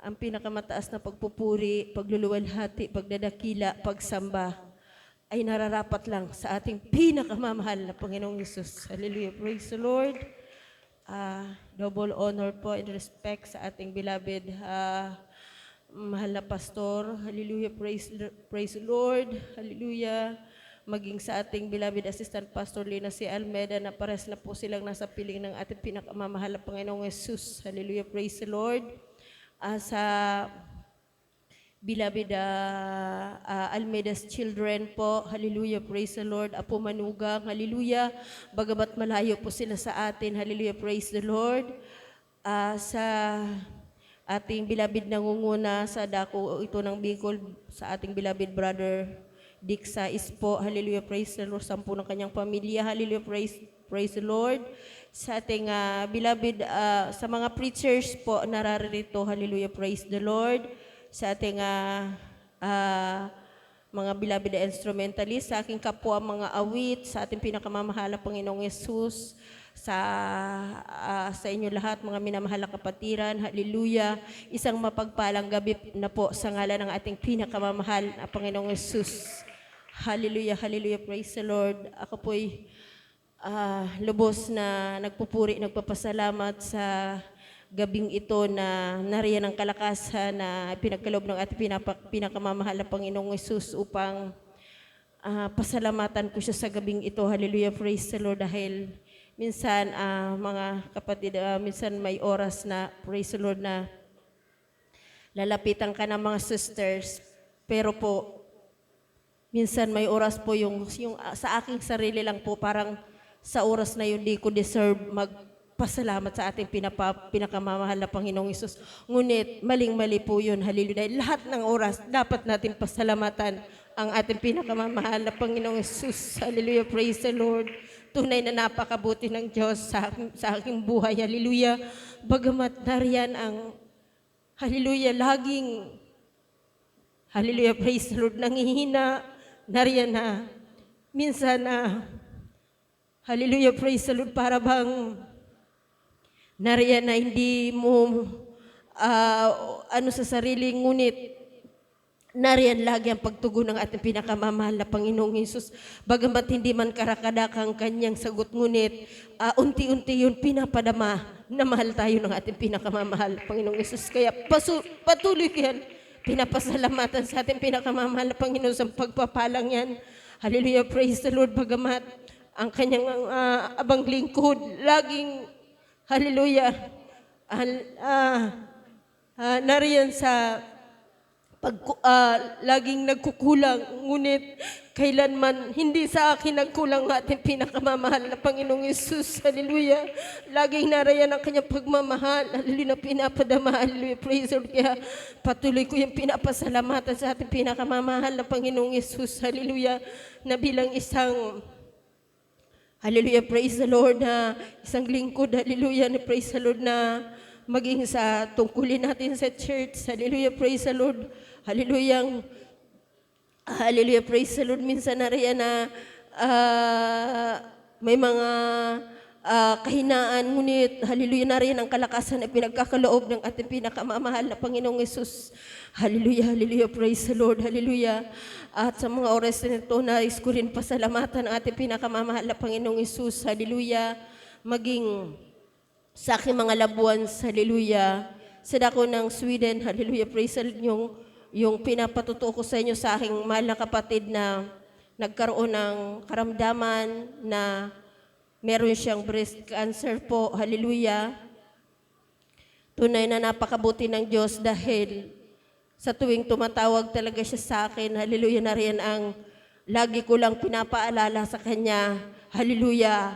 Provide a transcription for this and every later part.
ang pinakamataas na pagpupuri, pagluluwalhati, pagdadakila, pagsamba ay nararapat lang sa ating pinakamamahal na Panginoong Hesus. Hallelujah. Praise the Lord. Double honor po and respect sa ating beloved mahal na pastor. Hallelujah. Praise the Lord. Hallelujah. Maging sa ating beloved assistant pastor Lina C. Almeida na pares na po silang nasa piling ng ating pinakamamahal na Panginoong Hesus. Hallelujah. Praise the Lord. Sa beloved Almeida's children po, hallelujah, praise the Lord. Apo Manugang, hallelujah, bagamat malayo po sila sa atin, hallelujah, praise the Lord. Sa ating beloved nangunguna sa dako ito ng Bicol, sa ating beloved brother Dick Sais po, hallelujah, praise the Lord, sampu ng kanyang pamilya, hallelujah, praise the Lord. Sa ating beloved, sa mga preachers po nararito, hallelujah, praise the Lord. Sa ating mga beloved instrumentalist, sa aking kapwa mga awit, sa ating pinakamamahal na Panginoong Yesus, sa inyo lahat, mga minamahal na kapatiran, hallelujah. Isang mapagpalang gabi na po sa ngalan ng ating pinakamamahal na Panginoong Yesus. Hallelujah, hallelujah, praise the Lord. Ako po'y lubos na nagpupuri, nagpapasalamat sa gabing ito na nariyan ang kalakasan na pinagkaloob ng ating pinakamamahal na Panginoong Hesus upang pasalamatan ko siya sa gabing ito. Hallelujah, praise the Lord. Dahil minsan, mga kapatid, minsan may oras na, praise the Lord, na lalapitan ka ng mga sisters, pero po, minsan may oras po yung sa aking sarili lang po, parang sa oras na yun, di ko deserve magpasalamat sa ating pinakamamahal na Panginoong Hesus. Ngunit, maling-mali po yun. Hallelujah. Dahil lahat ng oras, dapat natin pasalamatan ang ating pinakamamahal na Panginoong Hesus. Hallelujah. Praise the Lord. Tunay na napakabuti ng Diyos sa aking buhay. Hallelujah. Bagamat nariyan ang, hallelujah, laging, hallelujah, praise the Lord, nangihina, nariyan na, minsan na, hallelujah, praise the Lord, para bang nariyan na hindi mo sa sarili, ngunit nariyan lagi ang pagtugon ng ating pinakamamahal na Panginoong Hesus. Bagamat hindi man karakadakang kanyang sagot, ngunit unti-unti yun pinapadama na mahal tayo ng ating pinakamamahal na Panginoong Hesus. Kaya patuloy yan, pinapasalamatan sa ating pinakamamahal na Panginoon sa pagpapalang yan. Hallelujah, praise the Lord. Bagamat ang kanyang abang lingkod, laging, hallelujah, nariyan sa laging nagkukulang, ngunit kailanman hindi sa akin nagkulang ang ating pinakamamahal na Panginoong Hesus. Hallelujah. Laging narayan ang kanyang pagmamahal. Hallelujah, na pinapadama. Hallelujah, praise the Lord. Kaya patuloy ko yung pinapasalamatan sa ating pinakamamahal na Panginoong Hesus. Hallelujah, na bilang isang, hallelujah, praise the Lord, na isang lingkod, hallelujah, na praise the Lord, na maging sa tungkulin natin sa church, hallelujah, praise the Lord, hallelujah, hallelujah, praise the Lord. Minsan na rin na may mga kahinaan, ngunit hallelujah, na rin ang kalakasan na pinagkakaloob ng ating pinakamamahal na Panginoong Hesus. Hallelujah, hallelujah, praise the Lord, hallelujah. At sa mga oras na ito, nais ko rin pasalamatan ang ating pinakamamahal na Panginoong Hesus. Hallelujah. Maging sa aking mga labuan, hallelujah. Sa dako ng Sweden, hallelujah, praise the Lord, yung pinapatutuo ko sa inyo sa aking mahal na kapatid na nagkaroon ng karamdaman na meron siyang breast cancer po. Hallelujah. Tunay na napakabuti ng Diyos dahil sa tuwing tumatawag talaga siya sa akin, hallelujah, na rin ang lagi ko lang pinapaalala sa kanya, hallelujah.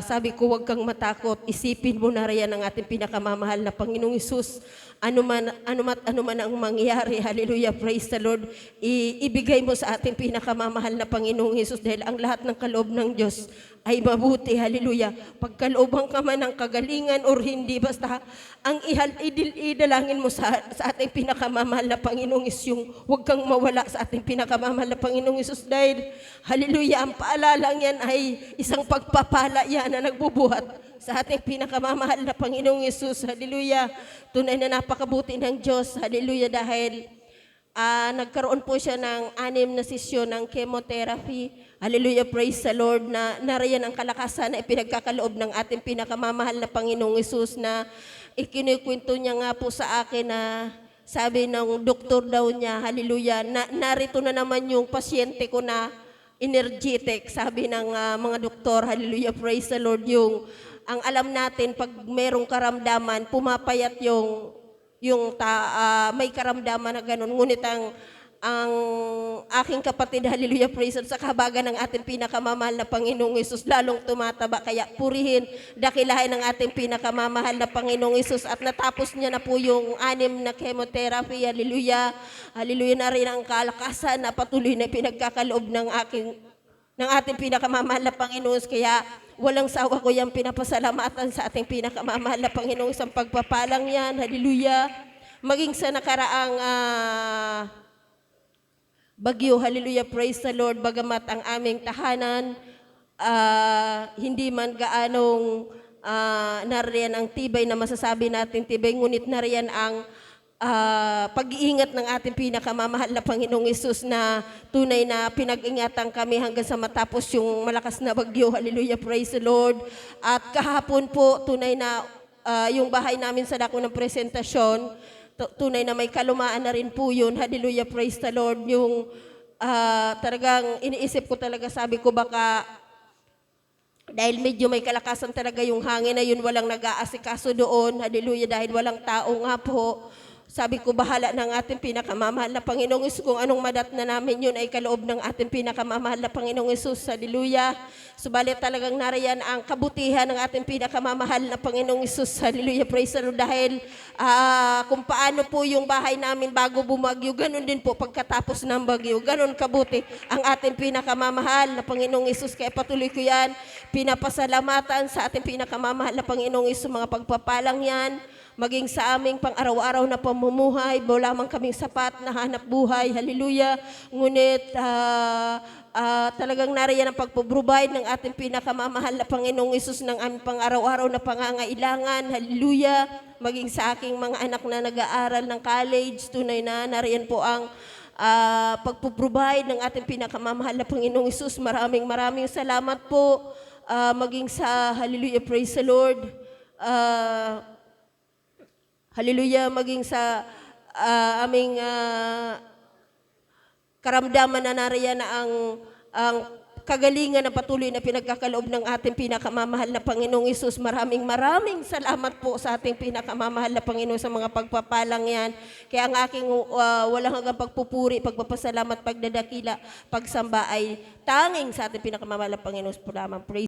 Sabi ko, huwag kang matakot, isipin mo na rin ang ating pinakamamahal na Panginoong Hesus. Ano man ang mangyari, hallelujah, praise the Lord, ibigay mo sa ating pinakamamahal na Panginoong Hesus dahil ang lahat ng kaloob ng Diyos ay mabuti, hallelujah. Pagkalooban ka man ng kagalingan or hindi, basta ang idalangin mo sa ating pinakamamahal na Panginoong Hesus, yung huwag kang mawala sa ating pinakamamahal na Panginoong Hesus dahil, hallelujah, ang paalalang yan ay isang pagpapala yan na nagbubuhat sa ating pinakamamahal na Panginoong Yesus. Hallelujah. Tunay na napakabuti ng Diyos. Hallelujah. Dahil nagkaroon po siya ng 6 na sesyon ng chemotherapy. Hallelujah, praise the Lord, na nariyan ang kalakasan na ipinagkakaloob ng ating pinakamamahal na Panginoong Yesus, na ikinikwento niya nga po sa akin na sabi ng doktor daw niya, hallelujah, narito na naman yung pasyente ko na energetic, sabi ng mga doktor, hallelujah, praise the Lord, ang alam natin, pag merong karamdaman, pumapayat may karamdaman na ganun. Ngunit ang aking kapatid, hallelujah, praise the Lord, sa kahabagan ng ating pinakamamahal na Panginoong Yesus, lalong tumataba. Kaya purihin, dakilahin ng ating pinakamamahal na Panginoong Yesus. At natapos niya na po yung 6 na chemotherapy, hallelujah. Hallelujah, na rin ang kalakasan na patuloy na pinagkakaloob ng ating pinakamamahal na Panginoon. Kaya walang sawa ko yung pinapasalamatan sa ating pinakamamahal na Panginoon sa pagpapalang yan, hallelujah. Maging sa nakaraang bagyo, hallelujah, praise the Lord, bagamat ang aming tahanan hindi man gaanong nariyan ang tibay na masasabi natin tibay, ngunit nariyan ang pag-iingat ng ating pinakamamahal na Panginoong Yesus, na tunay na pinag-ingatan kami hanggang sa matapos yung malakas na bagyo, hallelujah, praise the Lord. At kahapon po, tunay na yung bahay namin sa dako ng presentasyon, tunay na may kalumaan na rin po yun. Hallelujah, praise the Lord. Yung talagang iniisip ko talaga, sabi ko baka dahil medyo may kalakasan talaga yung hangin na yun, walang nag-aasikaso doon. Hallelujah, dahil walang tao nga po. Sabi ko, bahala ng ating pinakamamahal na Panginoong Yesus. Kung anong madat na namin yun ay kaloob ng ating pinakamamahal na Panginoong Yesus. Hallelujah. Subalit talagang nariyan ang kabutihan ng ating pinakamamahal na Panginoong Yesus. Hallelujah. Praise the Lord. Dahil kung paano po yung bahay namin bago bumagyo, ganun din po pagkatapos ng bagyo. Ganun kabuti ang ating pinakamamahal na Panginoong Yesus. Kaya patuloy ko yan, pinapasalamatan sa ating pinakamamahal na Panginoong Yesus, mga pagpapalang yan. Maging sa aming pang-araw-araw na pamumuhay, wala man kaming sapat na hanap buhay, hallelujah. Ngunit talagang nariyan ang pagpo-provide ng ating pinakamamahal na Panginoong Yesus ng aming pang-araw-araw na pangangailangan, hallelujah. Maging sa aking mga anak na nag-aaral ng college, tunay na nariyan po ang pagpo-provide ng ating pinakamamahal na Panginoong Yesus. Maraming salamat po. Maging sa, hallelujah, praise the Lord, hallelujah, maging sa aming karamdaman na nariyan na ang kagalingan na patuloy na pinagkakaloob ng ating pinakamamahal na Panginoong Yesus. Maraming salamat po sa ating pinakamamahal na Panginoon sa mga pagpapalang yan. Kaya ang aking walang hanggang pagpupuri, pagpapasalamat, pagdadakila, pagsamba ay tanging sa ating pinakamamahal na Panginoon. Praise